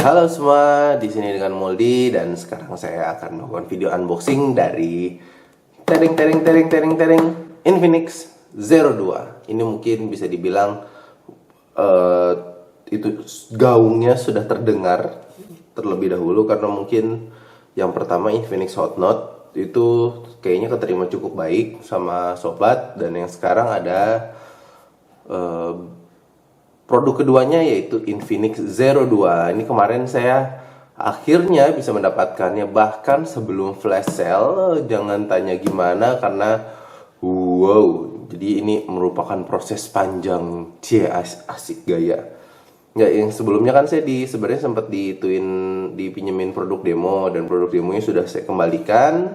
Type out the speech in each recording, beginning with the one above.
Halo semua, di sini dengan Moldi dan sekarang saya akan melakukan video unboxing dari tereng Infinix Zero 2. Ini mungkin bisa dibilang itu gaungnya sudah terdengar terlebih dahulu karena mungkin yang pertama Infinix Hot Note itu kayaknya keterima cukup baik sama sobat, dan yang sekarang ada produk keduanya yaitu Infinix Zero 2. Ini kemarin saya akhirnya bisa mendapatkannya bahkan sebelum flash sale. Jangan tanya gimana karena wow. Jadi ini merupakan proses panjang. Asik gaya. Nggak, yang sebelumnya kan saya sebenarnya sempat dipinjemin produk demo, dan produk demonya sudah saya kembalikan.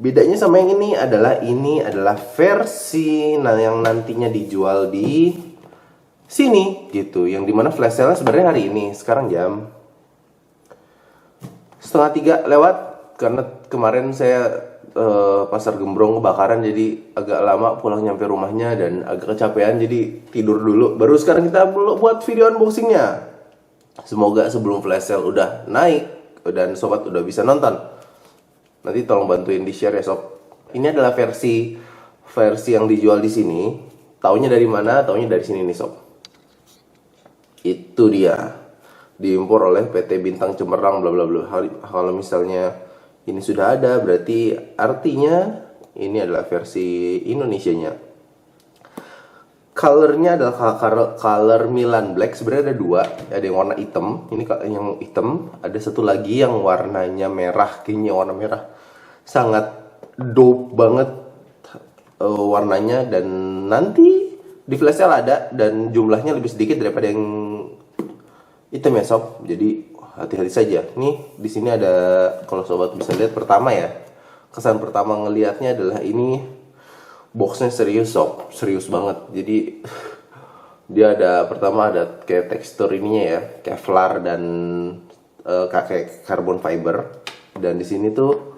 Bedanya sama yang ini adalah versi yang nantinya dijual di sini gitu, yang dimana flash sale sebenarnya hari ini. Sekarang jam 2:30 lewat karena kemarin saya pasar gembrong kebakaran, jadi agak lama pulang nyampe rumahnya dan agak kecapean, jadi tidur dulu. Baru sekarang kita buat video unboxingnya. Semoga sebelum flash sale udah naik dan sobat udah bisa nonton. Nanti tolong bantuin di share ya sob. Ini adalah versi yang dijual di sini. Taunya dari mana? Taunya dari sini nih sob. Itu dia, diimpor oleh PT Bintang Cemerlang bla bla bla. Kalau misalnya ini sudah ada, berarti artinya ini adalah versi Indonesianya. Colornya adalah color Milan Black. Sebenarnya ada dua, ada yang warna hitam. Ini yang hitam. Ada satu lagi yang warnanya merah. Kayaknya warna merah sangat dope banget warnanya, dan nanti di flash sale ada, dan jumlahnya lebih sedikit daripada yang hitam ya sob. Jadi hati-hati saja. Nih di sini ada, kalau sobat bisa lihat pertama ya, kesan pertama ngelihatnya adalah ini boxnya serius sob, serius banget. Jadi dia pertama ada kayak tekstur ininya ya, Kevlar dan kayak carbon fiber, dan di sini tuh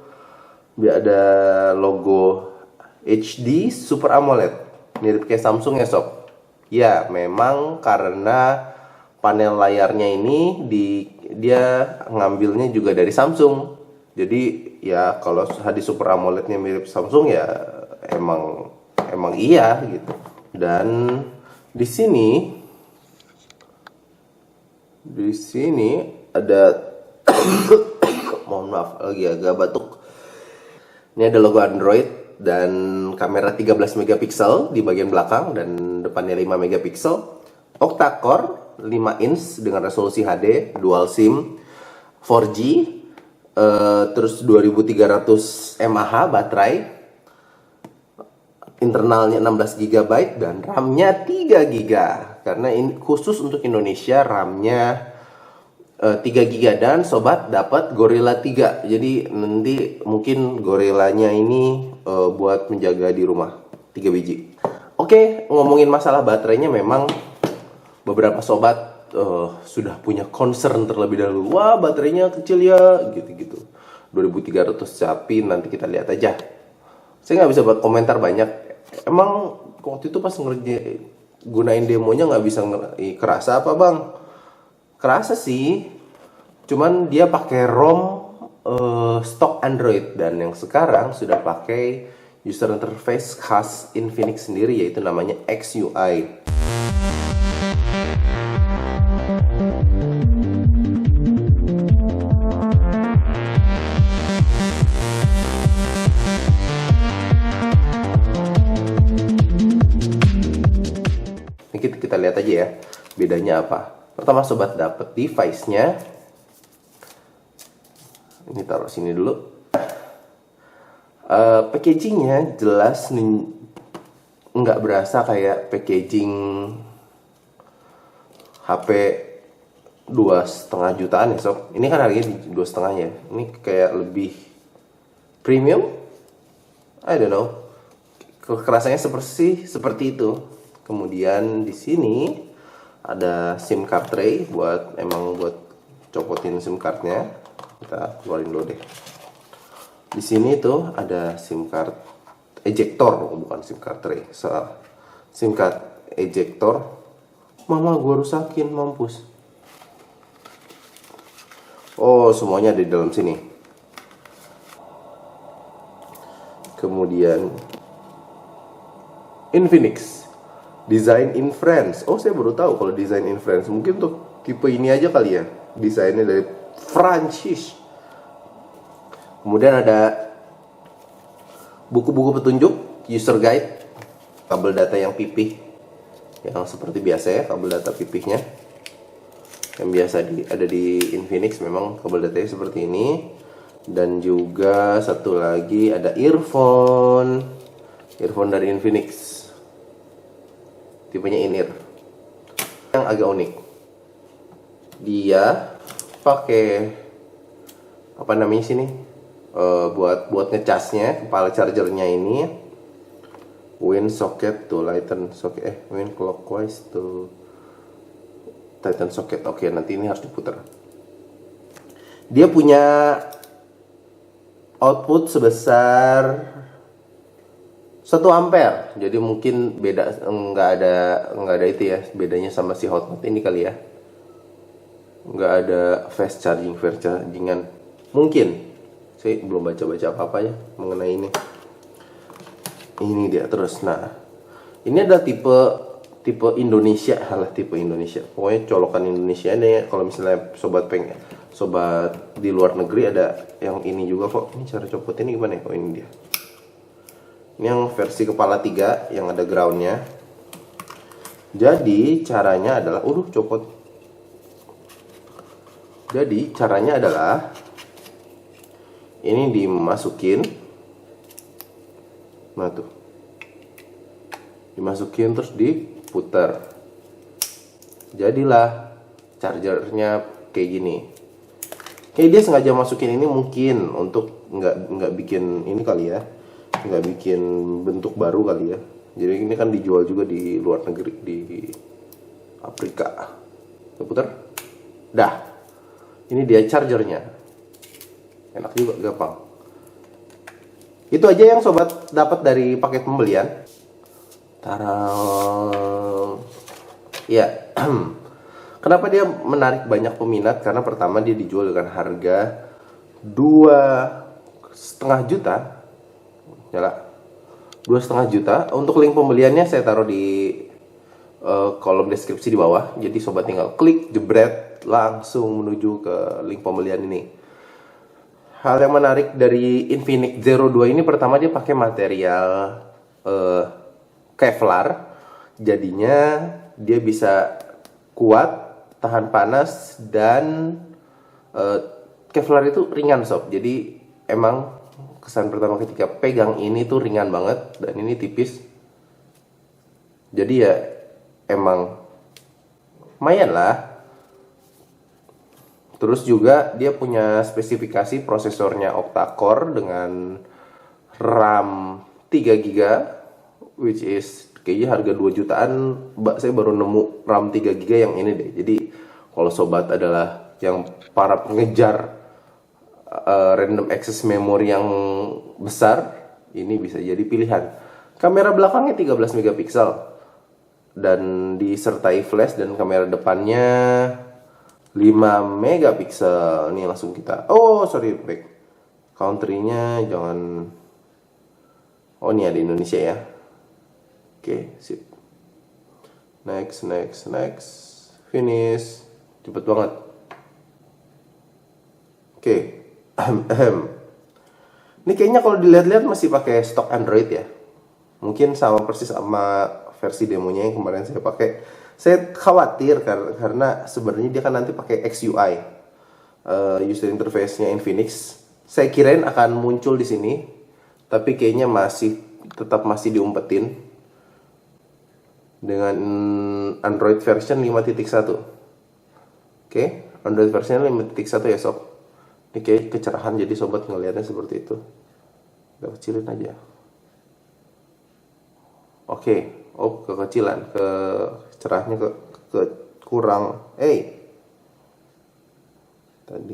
dia ada logo HD Super AMOLED, mirip kayak Samsung ya sob. Ya memang karena panel layarnya ini dia ngambilnya juga dari Samsung. Jadi ya kalau di Super AMOLED-nya mirip Samsung ya emang iya gitu. Dan di sini ada mohon maaf lagi agak batuk. Ini ada logo Android dan kamera 13 megapiksel di bagian belakang dan depannya 5 megapiksel. Octa-core 5 inch dengan resolusi HD, dual SIM, 4G, terus 2300 mAh baterai, internalnya 16 GB dan RAM-nya 3 GB. Karena ini khusus untuk Indonesia, RAM-nya 3 GB, dan sobat dapat Gorilla 3. Jadi nanti mungkin Gorillanya ini buat menjaga di rumah, 3 biji. Oke, ngomongin masalah baterainya, memang beberapa sobat sudah punya concern terlebih dahulu. Wah, baterainya kecil ya, gitu-gitu. 2300 tapi nanti kita lihat aja. Saya nggak bisa buat komentar banyak. Emang waktu itu pas gunain demonya nggak bisa kerasa apa bang? Kerasa sih, cuman dia pakai ROM stok Android, dan yang sekarang sudah pakai user interface khas Infinix sendiri, yaitu namanya XUI. Kita lihat aja ya bedanya apa. Pertama sobat dapat device-nya. Ini taruh sini dulu. Packaging-nya jelas nggak berasa kayak packaging HP 2,5 jutaan ya sob. Ini kan harganya 2,5 ya. Ini kayak lebih premium. I don't know. Kerasanya seperti itu. Kemudian di sini ada SIM card tray buat copotin SIM cardnya. Kita keluarin dulu deh. Di sini tuh ada SIM card ejector, bukan SIM card tray. SIM card ejector. Mama gua rusakin, mampus. Oh, semuanya ada di dalam sini. Kemudian Infinix Design in France. Oh, saya baru tahu kalau Design in France. Mungkin untuk tipe ini aja kali ya. Desainnya dari Prancis. Kemudian ada buku-buku petunjuk, user guide, kabel data yang pipih, yang seperti biasa ya, kabel data pipihnya yang biasa ada di Infinix. Memang kabel datanya seperti ini. Dan juga satu lagi ada earphone dari Infinix, tipenya in-ear, yang agak unik. Dia pakai apa namanya sini, buat ngecasnya, kepala chargernya ini wind socket to lighten socket, wind clockwise to tighten socket. Oke, nanti ini harus diputar. Dia punya output sebesar 1 ampere. Jadi mungkin beda, nggak ada itu ya, bedanya sama si Hotmart ini kali ya. Nggak ada fast chargingan. Mungkin saya belum baca-baca apa-apa ya mengenai ini. Ini dia terus. Nah, ini adalah tipe Indonesia, tipe Indonesia. Pokoknya colokan Indonesia nih. Kalau misalnya sobat di luar negeri ada yang ini juga kok. Ini cara copot ini gimana ya? Oh, ini dia. Ini yang versi kepala 3 yang ada groundnya. Jadi caranya adalah, copot. Jadi caranya adalah ini dimasukin. Nah tuh, dimasukin terus diputar. Jadilah chargernya kayak gini. Kayak dia sengaja masukin ini mungkin untuk nggak bikin ini kali ya, nggak bikin bentuk baru kali ya. Jadi ini kan dijual juga di luar negeri, di Afrika. Putar, dah. Ini dia chargernya. Enak juga, gampang. Itu aja yang sobat dapat dari paket pembelian. Tarang. Ya. Kenapa dia menarik banyak peminat? Karena pertama dia dijual dengan harga 2,5 juta. Nyala. 2,5 juta. Untuk link pembeliannya saya taruh di kolom deskripsi di bawah. Jadi sobat tinggal klik, jebret, langsung menuju ke link pembelian ini. Hal yang menarik dari Infinix Zero 2 ini, pertama dia pakai material Kevlar. Jadinya dia bisa kuat, tahan panas, dan Kevlar itu ringan sob. Jadi emang kesan pertama ketika pegang ini tuh ringan banget, dan ini tipis. Jadi ya emang lumayan lah. Terus juga dia punya spesifikasi prosesornya octa-core dengan RAM 3 GB, which is kayaknya harga 2 jutaan. Saya baru nemu RAM 3 GB yang ini deh. Jadi kalau sobat adalah yang para pengejar random access memory yang besar, ini bisa jadi pilihan. Kamera belakangnya 13 megapiksel dan disertai flash, dan kamera depannya 5 megapiksel. Ini langsung kita, back. Country-nya jangan, ini ada Indonesia ya. Oke, sip. Next. Finish. Cepet banget. Oke. Ini kayaknya kalau dilihat-lihat masih pakai stok Android ya. Mungkin sama persis sama versi demonya yang kemarin saya pakai. Saya khawatir karena sebenarnya dia kan nanti pakai XUI, user interface-nya Infinix. Saya kirain akan muncul di sini, tapi kayaknya tetap masih diumpetin dengan Android version 5.1. Oke, Android version 5.1 ya sob. Ini kayak kecerahan, jadi sobat ngelihatnya seperti itu. Udah kecilin aja. Oke. Kekecilan, cerahnya ke kurang. Tadi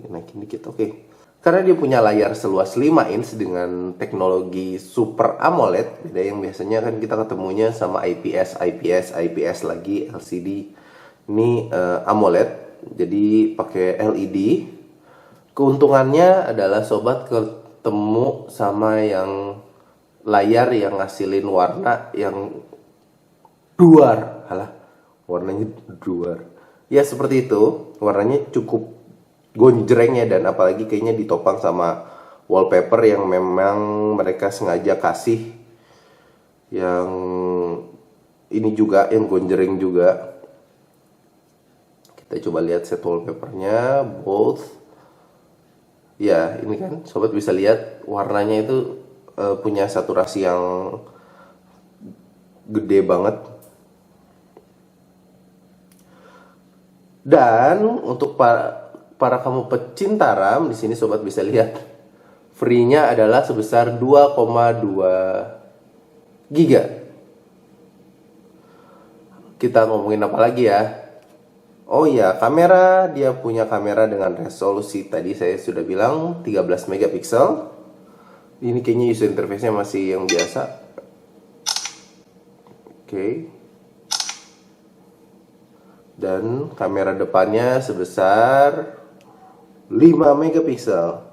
naikin dikit. Oke. Karena dia punya layar seluas 5 inch dengan teknologi Super AMOLED. Beda yang biasanya kan kita ketemunya sama IPS lagi, LCD. Ini AMOLED. Jadi pakai LED. Keuntungannya adalah sobat ketemu sama yang layar yang ngasilin warna yang duar. Halah, warnanya duar. Ya seperti itu, warnanya cukup gonjreng ya, dan apalagi kayaknya ditopang sama wallpaper yang memang mereka sengaja kasih yang ini juga, yang gonjreng juga. Kita coba lihat set wallpapernya, both. Ya, ini kan sobat bisa lihat warnanya itu punya saturasi yang gede banget. Dan untuk para kamu pecinta RAM, di sini sobat bisa lihat free-nya adalah sebesar 2,2 giga. Kita ngomongin apa lagi ya? Oh iya, kamera, dia punya kamera dengan resolusi tadi saya sudah bilang 13 megapiksel. Ini kayaknya user interface-nya masih yang biasa. Oke. Dan kamera depannya sebesar 5 megapiksel.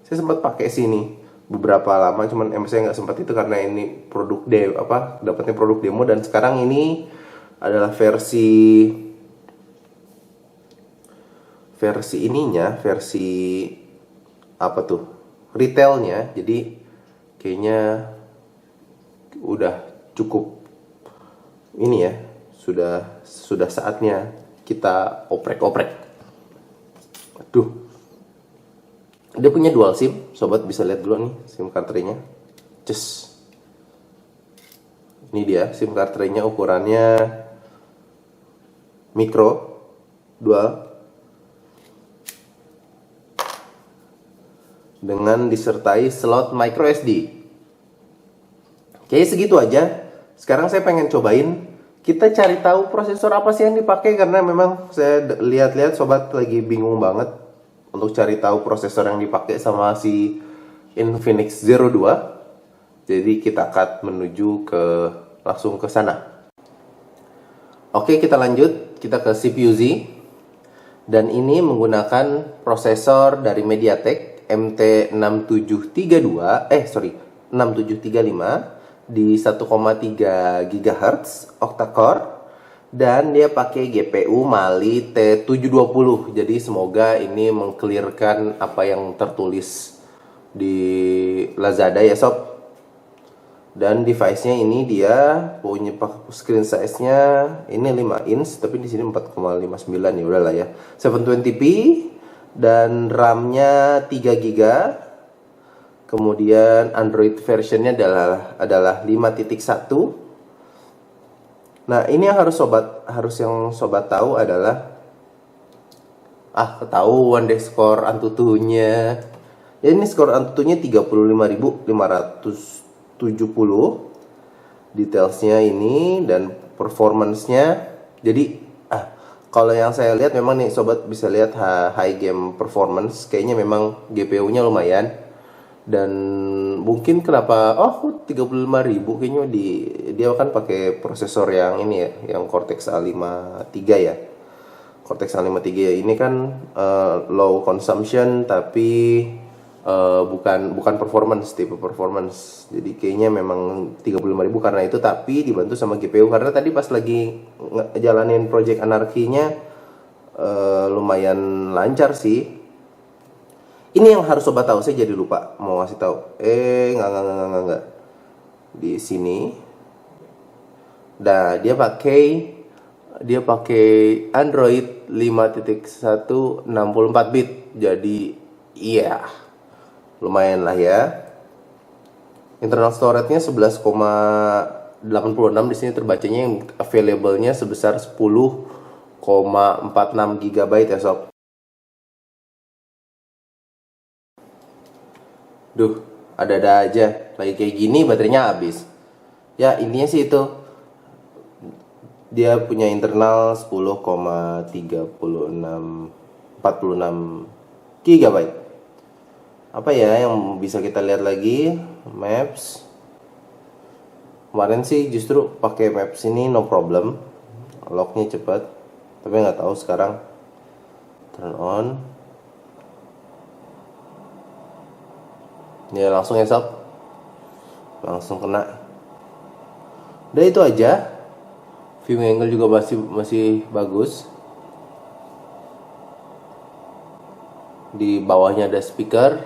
Saya sempat pakai sini beberapa lama, cuman saya nggak sempat itu karena ini produk dapatnya produk demo, dan sekarang ini adalah versi ininya, versi apa tuh, retailnya. Jadi kayaknya udah cukup ini ya, sudah saatnya kita oprek-oprek. Aduh, dia punya dual SIM, sobat bisa lihat dulu nih SIM card tray-nya. Ini dia SIM card tray-nya, ukurannya micro dual dengan disertai slot micro SD. Kayaknya segitu aja. Sekarang saya pengen cobain, kita cari tahu prosesor apa sih yang dipakai, karena memang saya lihat-lihat sobat lagi bingung banget untuk cari tahu prosesor yang dipakai sama si Infinix Zero 2. Jadi kita akan menuju langsung ke sana. Oke, kita lanjut, kita ke CPU Z. Dan ini menggunakan prosesor dari MediaTek MT6735 di 1,3 GHz octa-core, dan dia pakai GPU Mali T720. Jadi semoga ini mengclearkan apa yang tertulis di Lazada ya sob. Dan device-nya ini dia punya screen size-nya ini 5 inch, tapi di sini 4,59 ya udahlah ya. 720p dan RAM-nya 3 GB. Kemudian Android version-nya adalah 5.1. Nah, ini yang harus sobat tahu adalah ketahuan deh skor Antutunya. Ya, ini skor Antutunya 35.570. Detailsnya ini dan performance-nya. Jadi kalau yang saya lihat memang nih sobat bisa lihat high game performance, kayaknya memang GPU-nya lumayan. Dan mungkin kenapa 35.000, kayaknya dia kan pakai prosesor yang ini ya, yang Cortex A53 ya. Cortex A53 ya, ini kan low consumption tapi bukan performance, tipe performance. Jadi kayaknya memang 35.000 karena itu, tapi dibantu sama GPU karena tadi pas lagi jalanin Project Anarchy-nya lumayan lancar sih. Ini yang harus sobat tahu, saya jadi lupa mau ngasih tahu. Enggak. Di sini. Nah, dia pakai Android 5.1 64 bit. Jadi lumayan lah ya. Internal storage-nya 11,86, di sini terbacanya yang available-nya sebesar 10,46 GB ya sob. Duh, ada-ada aja. Lagi kayak gini baterainya habis. Ya, intinya sih itu. Dia punya internal 10,46 GB. Apa ya yang bisa kita lihat lagi? Maps. Kemarin sih justru pakai Maps ini no problem. Locknya cepat. Tapi nggak tahu sekarang. Turn on. Ya langsung ya sob, langsung kena. Udah itu aja. View angle juga masih bagus. Di bawahnya ada speaker.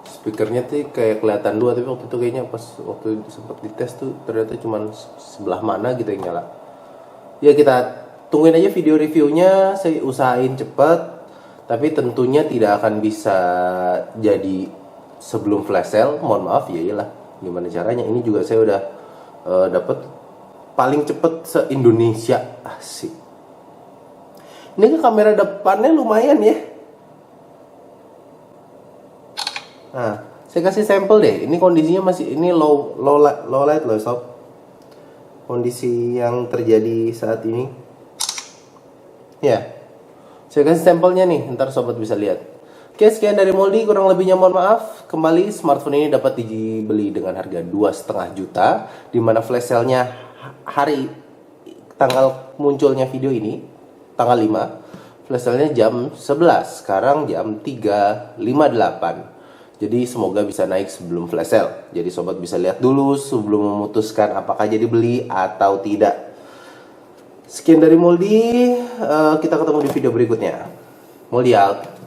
Speakernya tuh kayak kelihatan dua, tapi waktu itu kayaknya pas waktu sempat dites tuh ternyata cuma sebelah mana gitu yang nyala. Ya kita tungguin aja video reviewnya. Saya usahain cepet, tapi tentunya tidak akan bisa jadi sebelum flash sale. Mohon maaf ya, iyalah gimana caranya. Ini juga saya udah dapet paling cepet se Indonesia. Asik. Ini kan kamera depannya lumayan ya. Nah, saya kasih sampel deh. Ini kondisinya masih ini low light loh sob. Kondisi yang terjadi saat ini. Ya, saya kasih sampelnya nih. Ntar sobat bisa lihat. Oke, sekian dari Moldi. Kurang lebihnya mohon maaf. Kembali, smartphone ini dapat dibeli dengan harga 2,5 juta. Dimana flash sale-nya hari tanggal munculnya video ini tanggal 5. Flash sale-nya jam 11. Sekarang jam 3.58. Jadi semoga bisa naik sebelum flash sale. Jadi sobat bisa lihat dulu sebelum memutuskan apakah jadi beli atau tidak. Sekian dari Moldi. Kita ketemu di video berikutnya. Moldi out.